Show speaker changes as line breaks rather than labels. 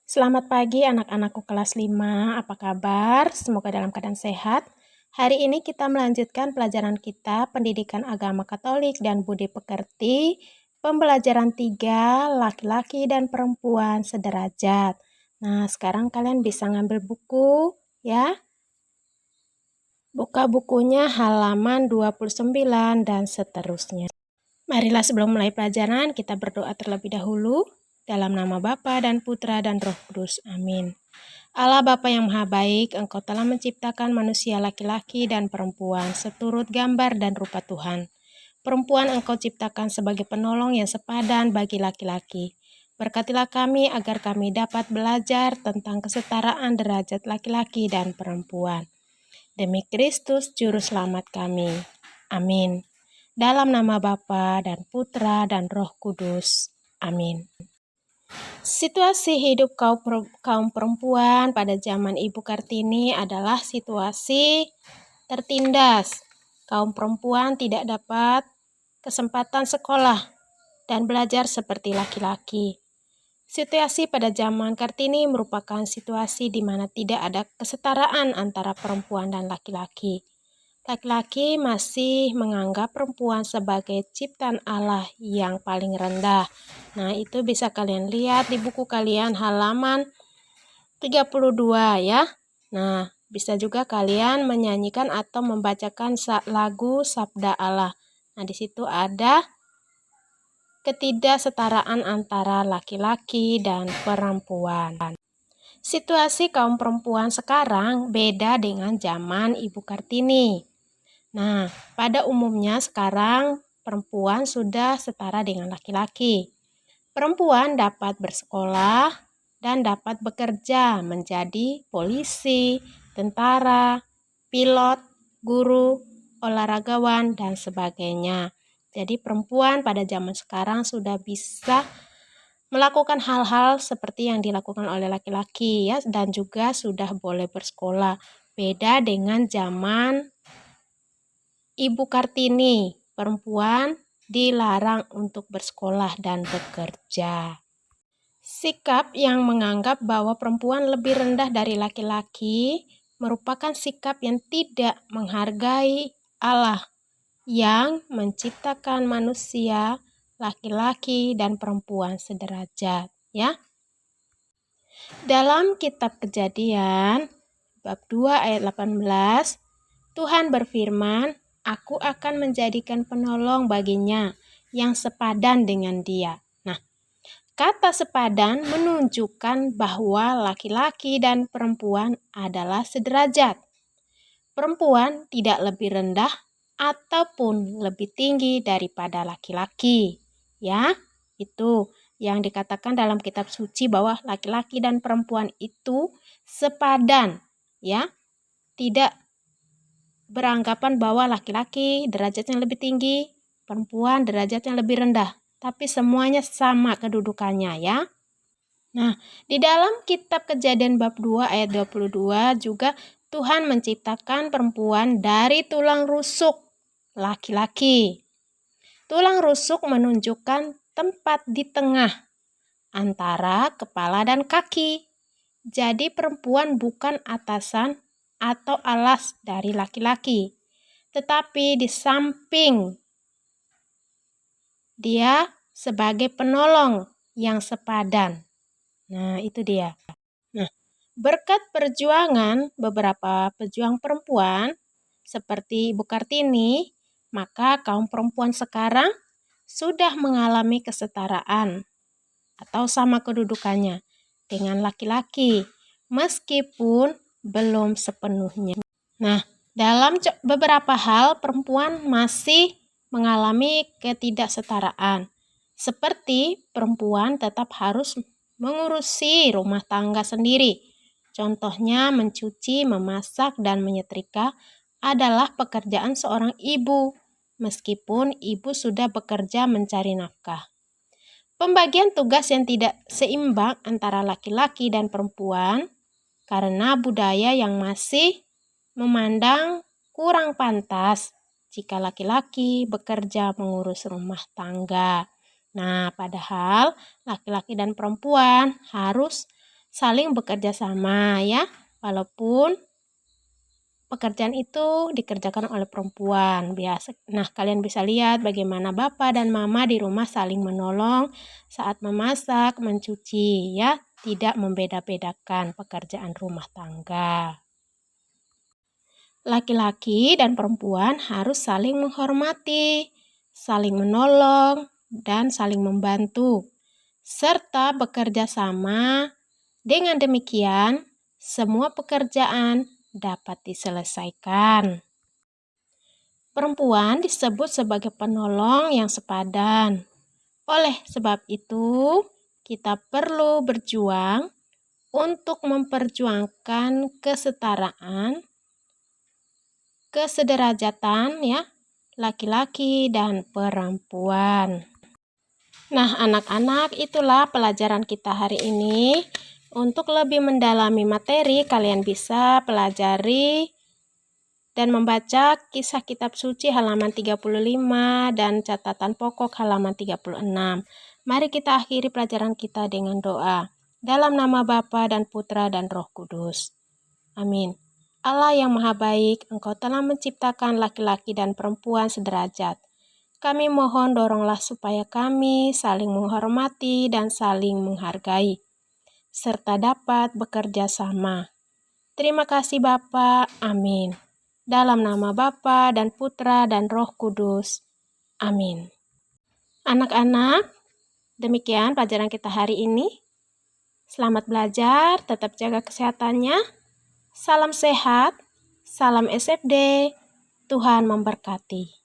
Selamat pagi anak-anakku kelas 5, apa kabar? Semoga dalam keadaan sehat. Hari ini kita melanjutkan pelajaran kita Pendidikan Agama Katolik dan Budi Pekerti, pembelajaran 3, laki-laki dan perempuan sederajat. Nah, sekarang kalian bisa ngambil buku, ya. Buka bukunya halaman 29 dan seterusnya. Marilah sebelum mulai pelajaran, kita berdoa terlebih dahulu. Dalam nama Bapa dan Putra dan Roh Kudus. Amin. Allah Bapa yang Maha Baik, Engkau telah menciptakan manusia laki-laki dan perempuan seturut gambar dan rupa Tuhan. Perempuan Engkau ciptakan sebagai penolong yang sepadan bagi laki-laki. Berkatilah kami agar kami dapat belajar tentang kesetaraan derajat laki-laki dan perempuan. Demi Kristus Juru Selamat kami. Amin. Dalam nama Bapa dan Putra dan Roh Kudus. Amin. Situasi hidup kaum perempuan pada zaman Ibu Kartini adalah situasi tertindas. Kaum perempuan tidak dapat kesempatan sekolah dan belajar seperti laki-laki. Situasi pada zaman Kartini merupakan situasi di mana tidak ada kesetaraan antara perempuan dan laki-laki. Laki-laki masih menganggap perempuan sebagai ciptaan Allah yang paling rendah. Nah, itu bisa kalian lihat di buku kalian halaman 32 ya. Nah, bisa juga kalian menyanyikan atau membacakan lagu Sabda Allah. Nah, di situ ada ketidaksetaraan antara laki-laki dan perempuan. Situasi kaum perempuan sekarang beda dengan zaman Ibu Kartini. Nah, pada umumnya sekarang perempuan sudah setara dengan laki-laki. Perempuan dapat bersekolah dan dapat bekerja menjadi polisi, tentara, pilot, guru, olahragawan, dan sebagainya. Jadi perempuan pada zaman sekarang sudah bisa melakukan hal-hal seperti yang dilakukan oleh laki-laki ya, dan juga sudah boleh bersekolah. Beda dengan zaman Ibu Kartini, perempuan dilarang untuk bersekolah dan bekerja. Sikap yang menganggap bahwa perempuan lebih rendah dari laki-laki merupakan sikap yang tidak menghargai Allah yang menciptakan manusia laki-laki dan perempuan sederajat, ya. Dalam kitab Kejadian bab 2 ayat 18, Tuhan berfirman, "Aku akan menjadikan penolong baginya yang sepadan dengan dia." Nah, kata sepadan menunjukkan bahwa laki-laki dan perempuan adalah sederajat. Perempuan tidak lebih rendah ataupun lebih tinggi daripada laki-laki. Ya, itu yang dikatakan dalam kitab suci bahwa laki-laki dan perempuan itu sepadan, ya. Tidak beranggapan bahwa laki-laki derajatnya lebih tinggi, perempuan derajatnya lebih rendah, tapi semuanya sama kedudukannya, ya. Nah, di dalam kitab Kejadian bab 2 ayat 22 juga Tuhan menciptakan perempuan dari tulang rusuk laki-laki. Tulang rusuk menunjukkan tempat di tengah antara kepala dan kaki. Jadi perempuan bukan atasan atau alas dari laki-laki, tetapi di samping dia sebagai penolong yang sepadan. Nah, itu dia. Nah, berkat perjuangan beberapa pejuang perempuan seperti Ibu Kartini, maka kaum perempuan sekarang sudah mengalami kesetaraan atau sama kedudukannya dengan laki-laki, meskipun belum sepenuhnya. Nah, dalam beberapa hal perempuan masih mengalami ketidaksetaraan. Seperti perempuan tetap harus mengurusi rumah tangga sendiri. Contohnya mencuci, memasak, dan menyetrika adalah pekerjaan seorang ibu, meskipun ibu sudah bekerja mencari nafkah. Pembagian tugas yang tidak seimbang antara laki-laki dan perempuan karena budaya yang masih memandang kurang pantas jika laki-laki bekerja mengurus rumah tangga. Nah, padahal laki-laki dan perempuan harus saling bekerja sama ya, walaupun pekerjaan itu dikerjakan oleh perempuan biasa. Nah, kalian bisa lihat bagaimana Bapak dan Mama di rumah saling menolong saat memasak, mencuci ya, tidak membeda-bedakan pekerjaan rumah tangga. Laki-laki dan perempuan harus saling menghormati, saling menolong, dan saling membantu, serta bekerja sama. Dengan demikian, semua pekerjaan dapat diselesaikan. Perempuan disebut sebagai penolong yang sepadan. Oleh sebab itu, kita perlu berjuang untuk memperjuangkan kesetaraan, kesederajatan ya, laki-laki dan perempuan. Nah, anak-anak, itulah pelajaran kita hari ini. Untuk lebih mendalami materi, kalian bisa pelajari dan membaca kisah kitab suci halaman 35 dan catatan pokok halaman 36. Mari kita akhiri pelajaran kita dengan doa. Dalam nama Bapa dan Putra dan Roh Kudus. Amin. Allah yang Maha Baik, Engkau telah menciptakan laki-laki dan perempuan sederajat. Kami mohon doronglah supaya kami saling menghormati dan saling menghargai, serta dapat bekerja sama. Terima kasih Bapa. Amin. Dalam nama Bapa dan Putra dan Roh Kudus. Amin. Anak-anak, demikian pelajaran kita hari ini. Selamat belajar, tetap jaga kesehatannya. Salam sehat, salam SFD. Tuhan memberkati.